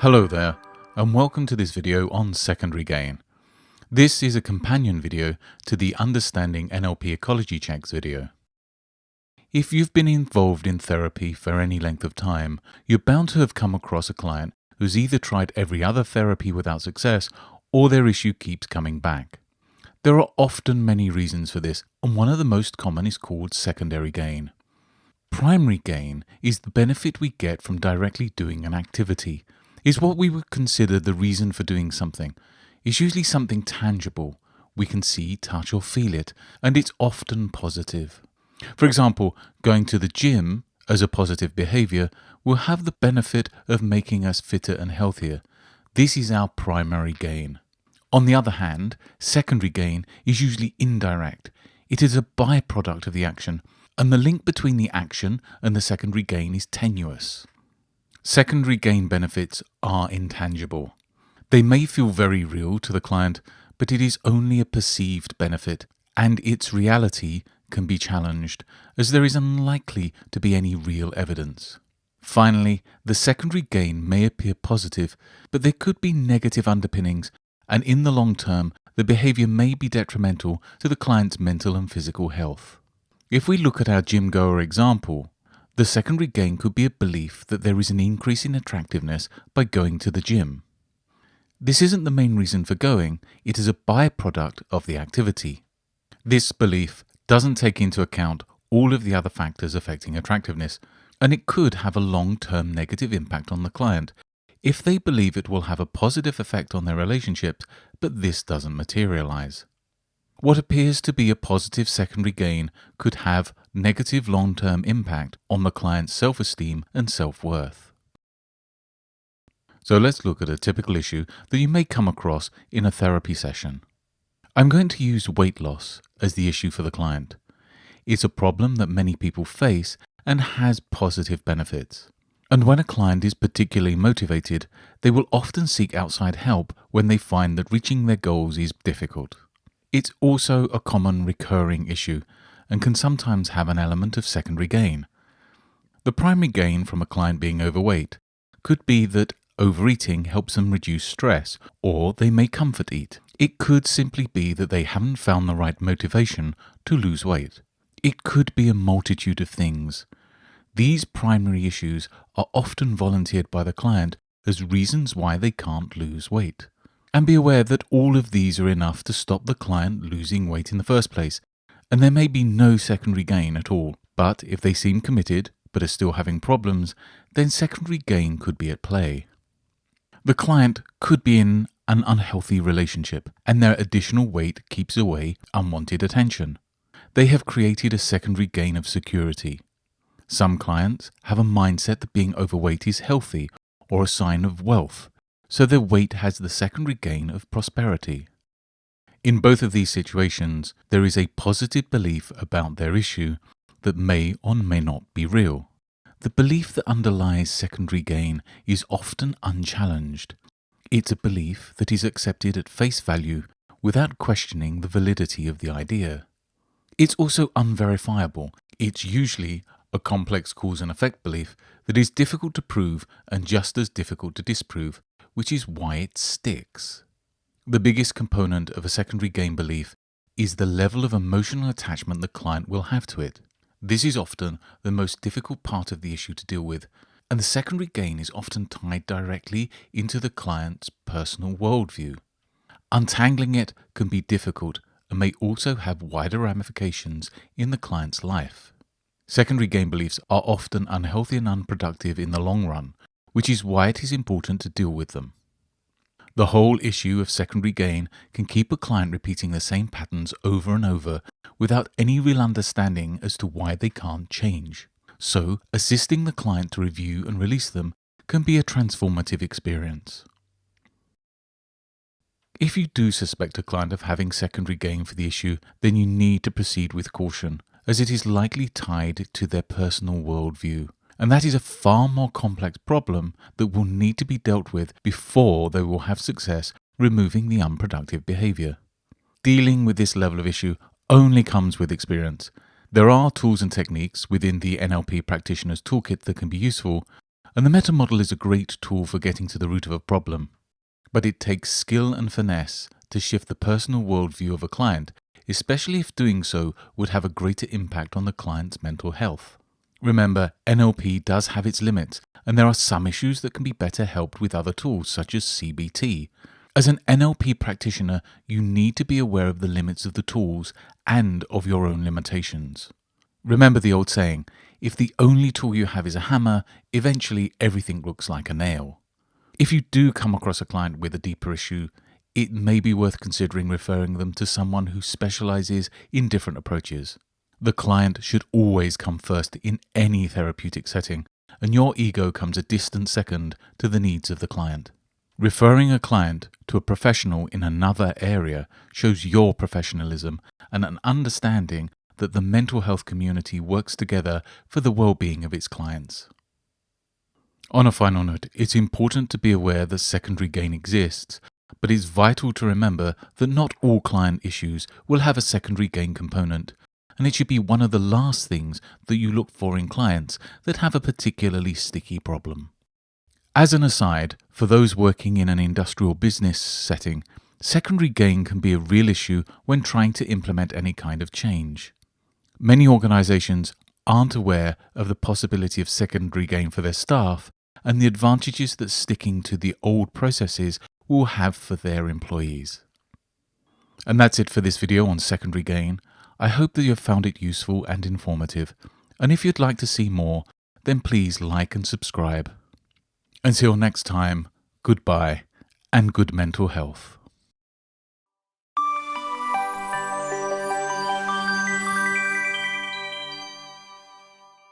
Hello there, and welcome to this video on secondary gain. This is a companion video to the Understanding NLP Ecology Checks video. If you've been involved in therapy for any length of time, you're bound to have come across a client who's either tried every other therapy without success or their issue keeps coming back. There are often many reasons for this, and one of the most common is called secondary gain. Primary gain is the benefit we get from directly doing an activity. Is what we would consider the reason for doing something. It's usually something tangible. We can see, touch or feel it, and it's often positive. For example, going to the gym as a positive behavior will have the benefit of making us fitter and healthier. This is our primary gain. On the other hand, secondary gain is usually indirect. It is a byproduct of the action, and the link between the action and the secondary gain is tenuous. Secondary gain benefits are intangible. They may feel very real to the client, but it is only a perceived benefit, and its reality can be challenged, as there is unlikely to be any real evidence. Finally, the secondary gain may appear positive, but there could be negative underpinnings, and in the long term, the behavior may be detrimental to the client's mental and physical health. If we look at our gym goer example, the secondary gain could be a belief that there is an increase in attractiveness by going to the gym. This isn't the main reason for going, it is a byproduct of the activity. This belief doesn't take into account all of the other factors affecting attractiveness, and it could have a long-term negative impact on the client if they believe it will have a positive effect on their relationships, but this doesn't materialize. What appears to be a positive secondary gain could have negative long-term impact on the client's self-esteem and self-worth. So let's look at a typical issue that you may come across in a therapy session. I'm going to use weight loss as the issue for the client. It's a problem that many people face and has positive benefits. And when a client is particularly motivated, they will often seek outside help when they find that reaching their goals is difficult. It's also a common recurring issue and can sometimes have an element of secondary gain. The primary gain from a client being overweight could be that overeating helps them reduce stress, or they may comfort eat. It could simply be that they haven't found the right motivation to lose weight. It could be a multitude of things. These primary issues are often volunteered by the client as reasons why they can't lose weight. And be aware that all of these are enough to stop the client losing weight in the first place, and there may be no secondary gain at all. But if they seem committed but are still having problems, then secondary gain could be at play. The client could be in an unhealthy relationship, and their additional weight keeps away unwanted attention. They have created a secondary gain of security. Some clients have a mindset that being overweight is healthy or a sign of wealth, so their weight has the secondary gain of prosperity. In both of these situations, there is a positive belief about their issue that may or may not be real. The belief that underlies secondary gain is often unchallenged. It's a belief that is accepted at face value without questioning the validity of the idea. It's also unverifiable. It's usually a complex cause and effect belief that is difficult to prove and just as difficult to disprove, which is why it sticks. The biggest component of a secondary gain belief is the level of emotional attachment the client will have to it. This is often the most difficult part of the issue to deal with, and the secondary gain is often tied directly into the client's personal worldview. Untangling it can be difficult and may also have wider ramifications in the client's life. Secondary gain beliefs are often unhealthy and unproductive in the long run, which is why it is important to deal with them. The whole issue of secondary gain can keep a client repeating the same patterns over and over without any real understanding as to why they can't change. So, assisting the client to review and release them can be a transformative experience. If you do suspect a client of having secondary gain for the issue, then you need to proceed with caution, as it is likely tied to their personal worldview. And that is a far more complex problem that will need to be dealt with before they will have success removing the unproductive behavior. Dealing with this level of issue only comes with experience. There are tools and techniques within the NLP practitioner's toolkit that can be useful, And the meta model is a great tool for getting to the root of a problem, but it takes skill and finesse to shift the personal worldview of a client, especially if doing so would have a greater impact on the client's mental health. Remember, NLP does have its limits, and there are some issues that can be better helped with other tools such as CBT. As an NLP practitioner, you need to be aware of the limits of the tools and of your own limitations. Remember the old saying, if the only tool you have is a hammer, eventually everything looks like a nail. If you do come across a client with a deeper issue, it may be worth considering referring them to someone who specializes in different approaches. The client should always come first in any therapeutic setting, and your ego comes a distant second to the needs of the client. Referring a client to a professional in another area shows your professionalism and an understanding that the mental health community works together for the well-being of its clients. On a final note, it's important to be aware that secondary gain exists, but it's vital to remember that not all client issues will have a secondary gain component, and it should be one of the last things that you look for in clients that have a particularly sticky problem. As an aside, for those working in an industrial business setting, secondary gain can be a real issue when trying to implement any kind of change. Many organizations aren't aware of the possibility of secondary gain for their staff and the advantages that sticking to the old processes will have for their employees. And that's it for this video on secondary gain. I hope that you have found it useful and informative, and if you'd like to see more, then please like and subscribe. Until next time, goodbye and good mental health.